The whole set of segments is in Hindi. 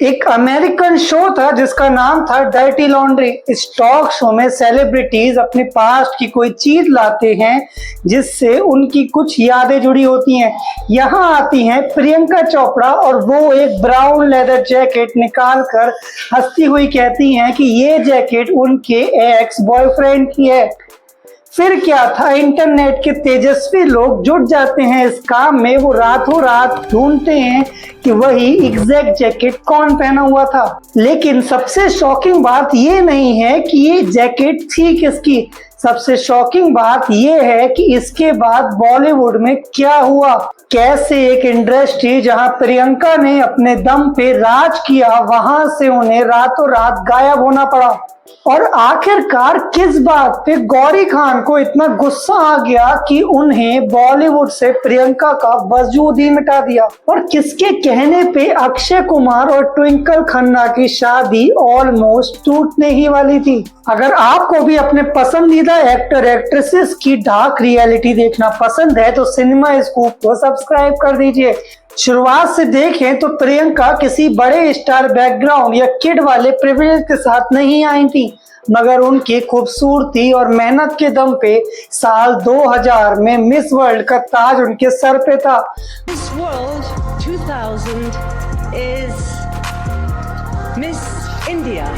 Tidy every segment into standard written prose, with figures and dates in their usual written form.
एक अमेरिकन शो था जिसका नाम था डर्टी लॉन्ड्री। इस टॉक शो में सेलिब्रिटीज अपने पास्ट की कोई चीज लाते हैं जिससे उनकी कुछ यादें जुड़ी होती हैं। यहाँ आती हैं प्रियंका चोपड़ा और वो एक ब्राउन लेदर जैकेट निकाल कर हंसती हुई कहती हैं कि ये जैकेट उनके एक्स बॉयफ्रेंड की है। फिर क्या था, इंटरनेट के तेजस्वी लोग जुट जाते हैं इस काम में। वो रातों रात ढूंढते हैं कि वही एग्जैक्ट जैकेट कौन पहना हुआ था। लेकिन सबसे शॉकिंग बात ये नहीं है कि ये जैकेट थी किसकी, सबसे शॉकिंग बात ये है कि इसके बाद बॉलीवुड में क्या हुआ। कैसे एक इंडस्ट्री जहां प्रियंका ने अपने दम पे राज किया, वहां से उन्हें रातों रात गायब होना पड़ा। और आखिरकार किस बात पे गौरी खान को इतना गुस्सा आ गया कि उन्हें बॉलीवुड से प्रियंका का वजूद ही मिटा दिया। और किसके कहने पे अक्षय कुमार और ट्विंकल खन्ना की शादी ऑलमोस्ट टूटने ही वाली थी। अगर आपको भी अपने पसंदीदा एक्टर एक्ट्रेसेस की डार्क रियलिटी देखना पसंद है तो सिनेमा स्कूप को सब्सक्राइब कर दीजिए। शुरुआत से देखें तो प्रियंका किसी बड़े स्टार बैकग्राउंड या किड वाले प्रिविलेज के साथ नहीं आई थी, मगर उनकी खूबसूरती और मेहनत के दम पे साल 2000 में मिस वर्ल्ड का ताज उनके सर पे था। Miss World 2000 is Miss India.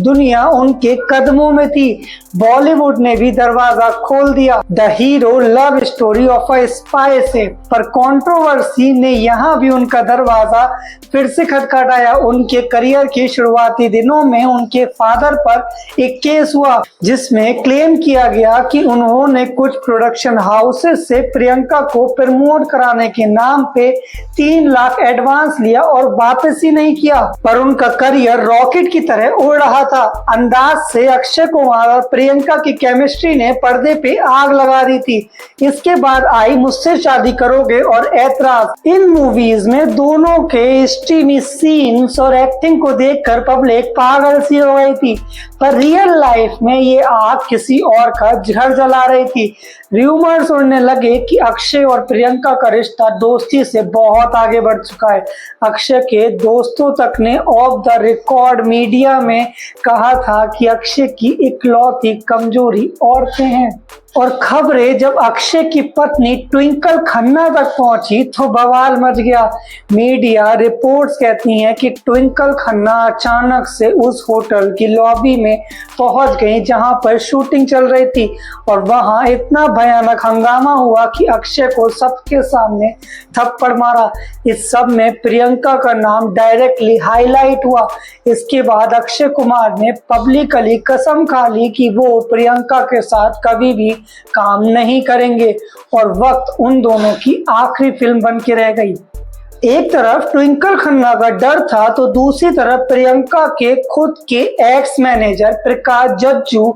दुनिया उनके कदमों में थी। बॉलीवुड ने भी दरवाजा खोल दिया the hero love story of a spy से, पर कंट्रोवर्सी ने यहाँ भी उनका दरवाजा फिर से खटखटाया। उनके करियर के शुरुआती दिनों में उनके फादर पर एक केस हुआ जिसमें क्लेम किया गया कि उन्होंने कुछ प्रोडक्शन हाउसेस से प्रियंका को प्रमोट कराने के नाम पे 3 लाख एडवांस लिया और वापस ही नहीं किया। पर उनका करियर रॉकेट की तरह उड़ रहा था। अंदाज से अक्षय कुमार और प्रियंका की केमिस्ट्री ने पर्दे पे आग लगा दी थी। इसके बाद आई मुझसे शादी करोगे और ऐतराज। इन मूवीज में दोनों के स्ट्रीमी सीन्स और एक्टिंग को देखकर पब्लिक पागल सी हो गई थी, पर रियल लाइफ में ये आग किसी और का घर जला रही थी। रूमर्स उड़ने लगे कि अक्षय और प्रियंका का रिश्ता दोस्ती से बहुत आगे बढ़ चुका है। अक्षय के दोस्तों तक ने ऑफ द रिकॉर्ड मीडिया में कहा था कि अक्षय की इकलौती कमजोरी औरतें हैं। और खबरें जब अक्षय की पत्नी ट्विंकल खन्ना तक पहुंची तो बवाल मच गया। मीडिया रिपोर्ट्स कहती हैं कि ट्विंकल खन्ना अचानक से उस होटल की लॉबी में पहुंच गई जहां पर शूटिंग चल रही थी, और वहां इतना भयानक हंगामा हुआ कि अक्षय को सबके सामने थप्पड़ मारा। इस सब में प्रियंका का नाम डायरेक्टली हाईलाइट हुआ। इसके बाद अक्षय कुमार ने पब्लिकली कसम खा ली कि वो प्रियंका के साथ कभी भी काम नहीं करेंगे, और वक्त उन दोनों की आखिरी फिल्म बन के रह गई। एक तरफ ट्विंकल खन्ना का डर था तो दूसरी तरफ प्रियंका के खुद के एक्स मैनेजर प्रकाश जज्जू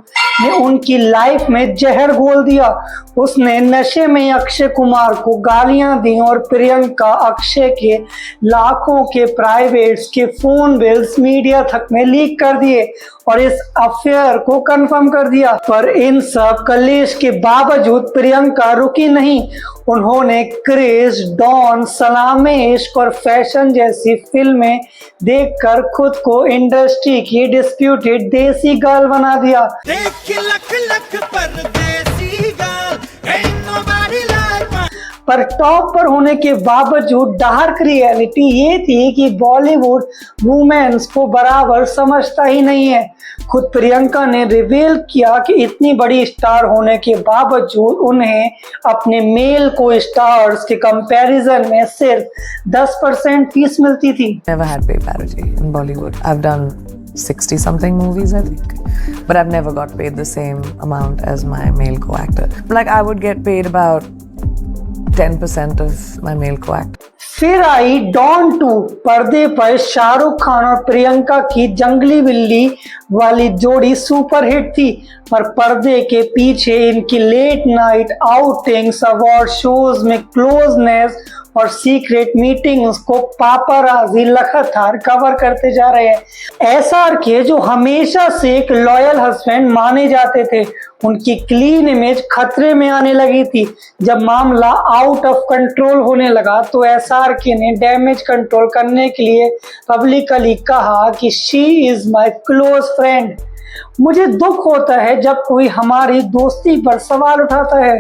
ने उनकी लाइफ में जहर घोल दिया। उसने नशे में अक्षय कुमार को गालियां दी और प्रियंका अक्षय के लाखों के प्राइवेट्स के फोन बिल्स मीडिया तक में लीक कर दिए और इस अफेयर को कंफर्म कर दिया। पर इन सब कलेश के बावजूद प्रियंका रुकी नहीं। उन्होंने क्रिस, डॉन, सलामे इश्क और फैशन जैसी फिल्में देखकर खुद को इंडस्ट्री की डिस्प्यूटेड देसी गर्ल बना दिया। पर टॉप पर होने के बावजूद डार्क रियलिटी ये थी कि बॉलीवुड वुमेन्स को बराबर समझता ही नहीं है। खुद प्रियंका ने रिवील किया कि इतनी बड़ी स्टार होने के बावजूद उन्हें अपने मेल को स्टार्स के कंपैरिजन में सिर्फ 10% फीस मिलती थी। Never had pay parity in Bollywood. I've done 60 something movies, I think, but I've never got paid the same amount as my male co-actor. Like I would get paid about 10% of my male co-actor. फिर आई डॉन 2। पर्दे पर शाहरुख खान और प्रियंका की जंगली बिल्ली वाली जोड़ी सुपरहिट थी, पर पर्दे के पीछे इनकी late night outings, award shows में क्लोजनेस और सीक्रेट मीटिंग्स को पापाराजी लगातार कवर करते जा रहे हैं। एसआर के जो हमेशा से एक लॉयल हस्बैंड माने जाते थे, उनकी क्लीन इमेज खतरे में आने लगी थी। जब मामला आउट ऑफ कंट्रोल होने लगा तो एसआर के ने डैमेज कंट्रोल करने के लिए पब्लिकली कहा कि she is my close friend. मुझे दुख होता है जब कोई हमारी दोस्ती पर सवाल उठाता है।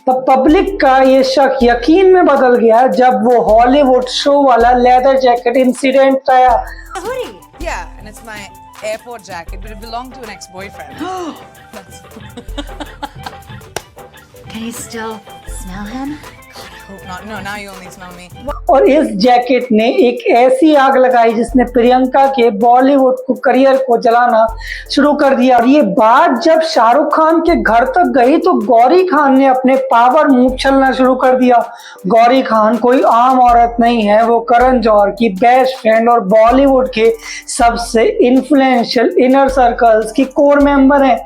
तब पब्लिक का ये शक यकीन में बदल गया जब वो हॉलीवुड शो वाला लेदर जैकेट इंसिडेंट आया। Yeah, and it's my airport jacket, but it belonged to an ex-boyfriend. Can you still smell him? God, I hope not. No, now you only smell me. और इस जैकेट ने एक ऐसी आग लगाई जिसने प्रियंका के बॉलीवुड को करियर को जलाना शुरू कर दिया। और ये बात जब शाहरुख खान के घर तक गई तो गौरी खान ने अपने पावर मूव चलना शुरू कर दिया। गौरी खान कोई आम औरत नहीं है, वो करण जौहर की बेस्ट फ्रेंड और बॉलीवुड के सबसे इन्फ्लुएंशियल इनर सर्कल्स की कोर मेंबर हैं।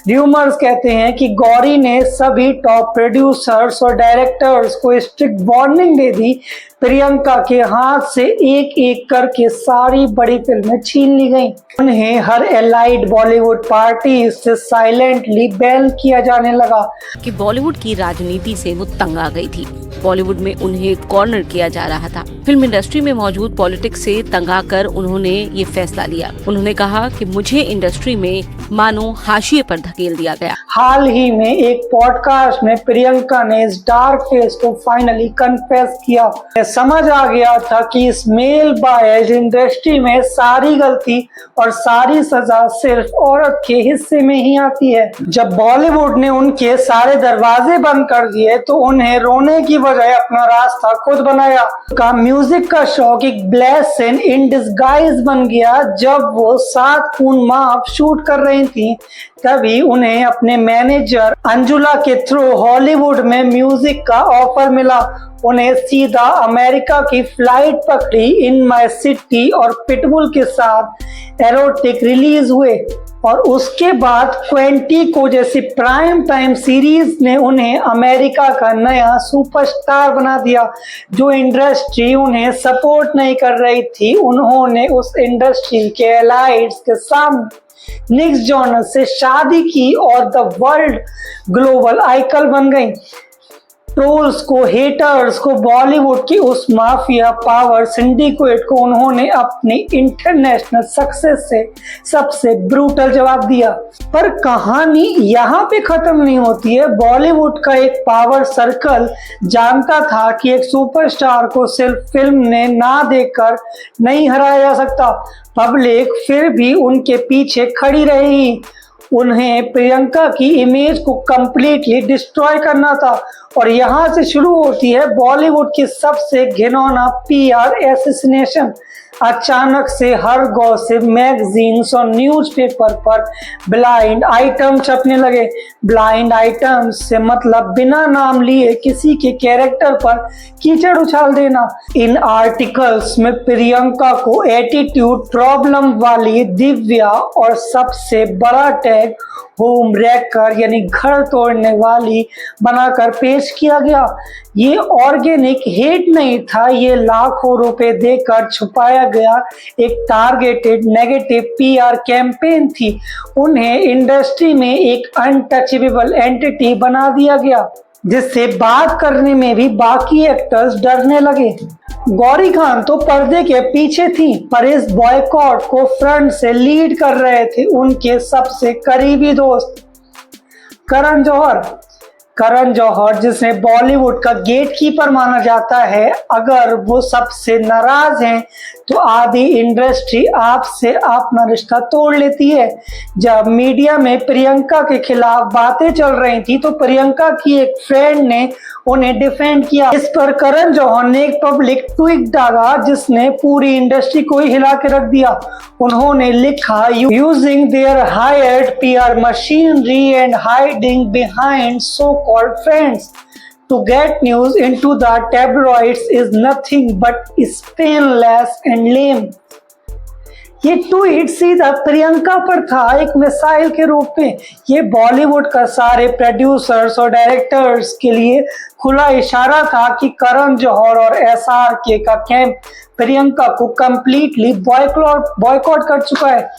र्यूमर्स कहते हैं कि गौरी ने सभी टॉप प्रोड्यूसर्स और डायरेक्टर्स को स्ट्रिक्ट वार्निंग दे दी। प्रियंका के हाथ से एक एक करके सारी बड़ी फिल्में छीन ली गईं। उन्हें हर एलाइड बॉलीवुड पार्टी से साइलेंटली बैन किया जाने लगा। कि बॉलीवुड की राजनीति से वो तंग आ गई थी। बॉलीवुड में उन्हें कॉर्नर किया जा रहा था। फिल्म इंडस्ट्री में मौजूद पॉलिटिक्स से तंग आकर उन्होंने ये फैसला लिया। उन्होंने कहा कि मुझे इंडस्ट्री में मानो हाशिए पर धकेल दिया गया। हाल ही में एक पॉडकास्ट में प्रियंका ने इस डार्क फेस को फाइनली कन्फेस किया। समझ आ गया था कि इस मेल बायस्ड इंडस्ट्री में सारी गलती और सारी सजा सिर्फ औरत के हिस्से में ही आती है। जब बॉलीवुड ने उनके सारे दरवाजे बंद कर दिए तो उन्हें रोने की बजाय अपना रास्ता खुद बनाया। का म्यूजिक का शौक एक ब्लेसिंग इन डिस्गाइज बन गया। जब वो 7 खून माफ शूट कर रही थी तभी उन्हें अपने मैनेजर अंजुला के थ्रू हॉलीवुड में म्यूजिक का ऑफर मिला। उन्हें सीधा अमेरिका की फ्लाइट पकड़ी। इन माय सिटी और पिटबुल के साथ एरोटिक रिलीज हुए और उसके बाद क्वेंटिको जैसी प्राइम टाइम सीरीज ने उन्हें अमेरिका का नया सुपरस्टार बना दिया। जो इंडस्ट्री उन्हें सपोर्ट नहीं कर रही थी, उन्होंने उस इंडस्ट्री के एलाइड्स के सामने निक जोनस से शादी की और द वर्ल्ड ग्लोबल आइकन बन गई। ट्रोल्स को, हेटर्स को, बॉलीवुड की उस माफिया पावर सिंडिकेट को उन्होंने अपनी इंटरनेशनल सक्सेस से सबसे ब्रूटल जवाब दिया। पर कहानी यहाँ पे खत्म नहीं होती है। बॉलीवुड का एक पावर सर्कल जानता था कि एक सुपरस्टार को सिर्फ फिल्म ने ना देखकर नहीं हराया जा सकता। पब्लिक फिर भी उनके पीछे खड़ी रही। उन्हें प्रियंका की इमेज को कंप्लीटली डिस्ट्रॉय करना था और यहाँ से शुरू होती है बॉलीवुड की सबसे घिनौना पीआर एसेसिनेशन। अचानक से हर गॉसिप मैगजीन्स और न्यूज़पेपर पर ब्लाइंड आइटम छपने लगे। ब्लाइंड आइटम्स से मतलब बिना नाम लिए किसी के कैरेक्टर पर कीचड़ उछाल देना। इन आर्टिकल्स में प्रियंका को एटीट्यूड प्रॉब्लम वाली दिव्या और सबसे बड़ा टैग होम रैकर यानी घर तोड़ने वाली बनाकर पेश किया गया। ये ऑर्गेनिक हेट नहीं था, ये लाखों रुपए देकर छुपाया गया एक टारगेटेड नेगेटिव पीआर कैंपेन थी। उन्हें इंडस्ट्री में एक अनटचेबल एंटिटी बना दिया गया जिससे बात करने में भी बाकी एक्टर्स डरने लगे। गौरी खान तो पर्दे के पीछे थी पर इस बॉयकॉट को फ्रंट से लीड कर रहे थे उनके सबसे करीबी दोस्त करण जौहर। करण जौहर जिसे बॉलीवुड का गेटकीपर माना जाता है, अगर वो सबसे नाराज हैं तो आधी इंडस्ट्री आपसे अपना रिश्ता तोड़ लेती है। जब मीडिया में प्रियंका के खिलाफ बातें चल रही थी तो प्रियंका की एक फ्रेंड ने उन्हें डिफेंड किया। इस पर करण जौहर ने एक पब्लिक ट्वीट डाला जिसने पूरी इंडस्ट्री को ही हिला के रख दिया। उन्होंने लिखा, using their hired PR machinery and hiding behind so called friends to get news into the tabloids is nothing but is painless and lame. ये ट्वीट सीधा प्रियंका पर था, एक मिसाइल के रूप में। ये बॉलीवुड का सारे प्रोड्यूसर्स और डायरेक्टर्स के लिए खुला इशारा था कि करण जौहर और SRK का कैंप प्रियंका को कंप्लीटली बॉयकॉट कर चुका है।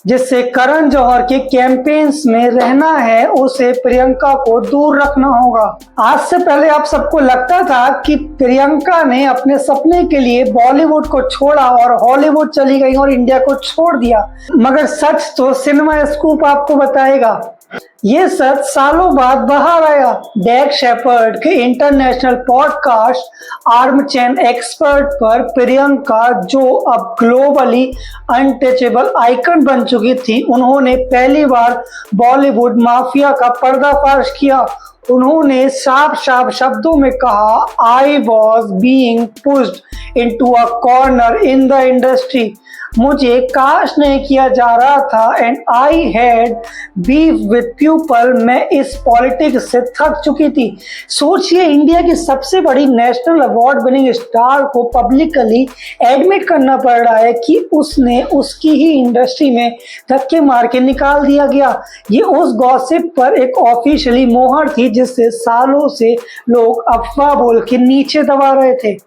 जिससे करण जौहर के कैंपेन्स में रहना है, उसे प्रियंका को दूर रखना होगा। आज से पहले आप सबको लगता था कि प्रियंका ने अपने सपने के लिए बॉलीवुड को छोड़ा और हॉलीवुड चली गई और इंडिया को छोड़ दिया, मगर सच तो सिनेमा स्कूप आपको बताएगा। ये सच सालों बाद बाहर आया। डैग शेपर्ड के इंटरनेशनल पॉडकास्ट आर्मचेन एक्सपर्ट पर प्रियंका, जो अब ग्लोबली अनटचेबल आइकन बन चुकी थी, उन्होंने पहली बार बॉलीवुड माफिया का पर्दाफाश किया। उन्होंने साफ शब्दों में कहा, I was being pushed into a corner in the industry. मुझे कास्ट नहीं किया जा रहा था and I had beef with people. मैं इस पॉलिटिक्स से थक चुकी थी। सोचिए, इंडिया की सबसे बड़ी नेशनल अवार्ड विनिंग स्टार को पब्लिकली एडमिट करना पड़ रहा है कि उसने उसकी ही इंडस्ट्री में धक्के मार के निकाल दिया गया। ये उस गॉसिप पर एक ऑफिशियली मोहर थी जिससे सालों से लोग अफवाह बोल के नीचे दबा रहे थे।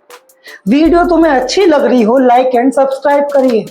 वीडियो तुम्हें अच्छी लग रही हो, लाइक एंड सब्सक्राइब करिए।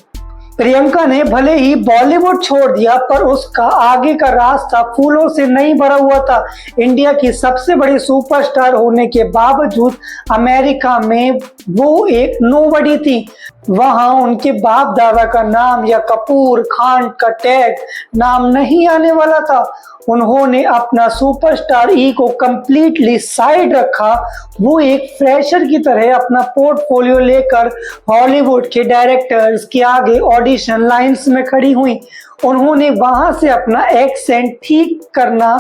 प्रियंका ने भले ही बॉलीवुड छोड़ दिया, पर उसका आगे का रास्ता फूलों से नहीं भरा हुआ था। इंडिया की सबसे बड़ी सुपरस्टार होने के बावजूद अमेरिका में वो एक नोबडी थी। वहां उनके बाप दादा का नाम या कपूर खान का टैग नाम नहीं आने वाला था। उन्होंने अपना सुपरस्टार ईगो कंप्लीटली साइड रखा। वो एक फ्रेशर की तरह अपना पोर्टफोलियो लेकर हॉलीवुड के डायरेक्टर्स के आगे ऑडिशन लाइंस में खड़ी हुई। उन्होंने वहां से अपना एक्सेंट ठीक करना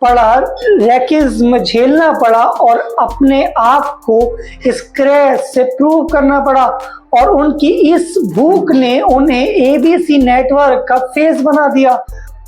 पड़ा, रैकिज्म झेलना पड़ा और अपने आप को स्क्रैच से प्रूव करना पड़ा। और उनकी इस भूख ने उन्हें ABC नेटवर्क का फेस बना दिया।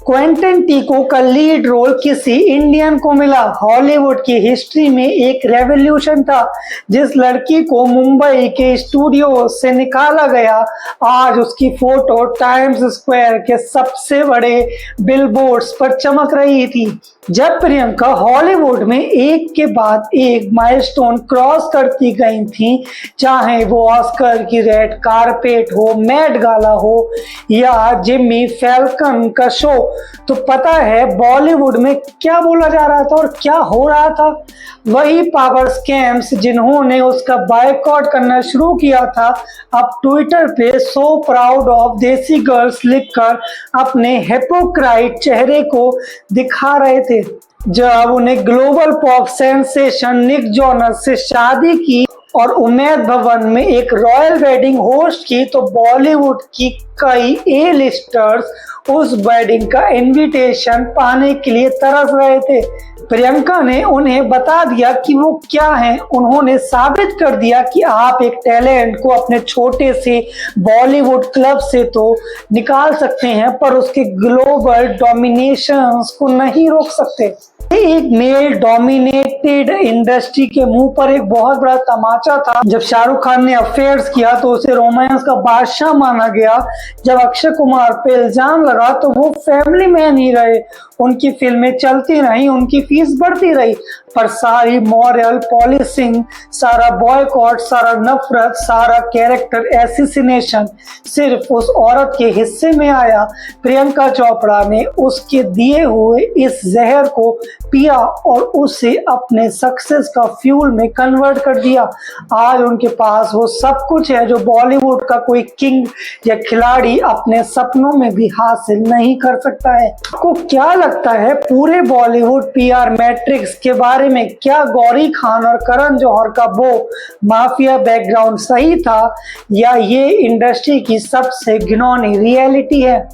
क्वेंटिन टिको का लीड रोल किसी इंडियन को मिला। हॉलीवुड की हिस्ट्री में एक रेवोल्यूशन था। जिस लड़की को मुंबई के स्टूडियो से निकाला गया, आज उसकी फोटो टाइम्स स्क्वायर के सबसे बड़े बिलबोर्ड्स पर चमक रही थी। जब प्रियंका हॉलीवुड में एक के बाद एक माइलस्टोन क्रॉस करती गई थी, चाहे वो ऑस्कर की रेड कारपेट हो, मैट गाला हो या जिम्मी फैल्कन का शो, तो पता है बॉलीवुड में क्या बोला जा रहा था और क्या हो रहा था। वही पावर स्कैम्स जिन्होंने उसका बायकॉट करना शुरू किया था, अब ट्विटर पे सो प्राउड ऑफ देसी गर्ल्स लिखकर अपने हिपोक्राइट चेहरे को दिखा रहे थे। जब उन्हें global pop sensation Nick Jonas से शादी की और उम्मेद भवन में एक रॉयल वेडिंग होस्ट की, तो बॉलीवुड की कई A-लिस्टर्स उस वेडिंग का इनविटेशन पाने के लिए तरस रहे थे। प्रियंका ने उन्हें बता दिया कि वो क्या हैं। उन्होंने साबित कर दिया कि आप एक टैलेंट को अपने छोटे से बॉलीवुड क्लब से तो निकाल सकते हैं, पर उसके ग्लोबल डोमिनेशंस को नहीं रोक सकते। एक मेल डोमिनेटेड इंडस्ट्री के मुंह पर एक बहुत बड़ा तमाचा था। जब शाहरुख खान ने अफेयर्स किया तो उसे रोमांस का बादशाह माना गया। जब अक्षय कुमार पे इल्जाम लगा तो वो फैमिली मैन ही रहे। उनकी फिल्में चलती रही, उनकी फीस बढ़ती रही, पर सारी मॉरल पॉलिसिंग, सारा बॉयकॉट, सारा नफरत, सारा कैरेक्टर एसिसिनेशन सिर्फ उस औरत के हिस्से में आया। प्रियंका चोपड़ा ने उसके दिए हुए इस जहर को पिया और उसे अपने सक्सेस का फ्यूल में कन्वर्ट कर दिया। आज उनके पास वो सब कुछ है जो बॉलीवुड का कोई किंग या खिलाड़ी अपने सपनों में भी हासिल नहीं कर सकता है। आपको क्या लगता है पूरे बॉलीवुड PR मैट्रिक्स के बारे में? क्या गौरी खान और करण जौहर का वो माफिया बैकग्राउंड सही था या ये इंडस्ट्री की सबसे घिनौनी रियलिटी है?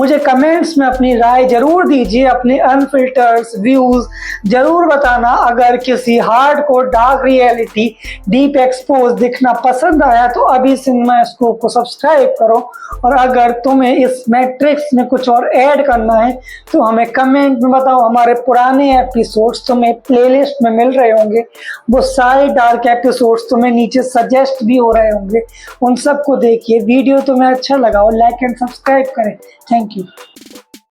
मुझे कमेंट्स में अपनी राय जरूर दीजिए, अपने अनफिल्टर्स व्यूज जरूर बताना। अगर किसी hardcore dark reality deep expose दिखना पसंद आया तो अभी सिनेमास्कोप को सब्सक्राइब करो, और अगर तुम्हें इस मैट्रिक्स में कुछ और ऐड करना है तो हमें कमेंट में बताओ। हमारे पुराने एपिसोड्स तुम्हें प्लेलिस्ट में मिल रहे होंगे, वो सारे डार्क एपिसोड्स तुम्हें नीचे सजेस्ट भी हो रहे होंगे, उन सबको देखिए। वीडियो तुम्हें अच्छा लगा हो लाइक एंड सब्सक्राइब करें। Thank you.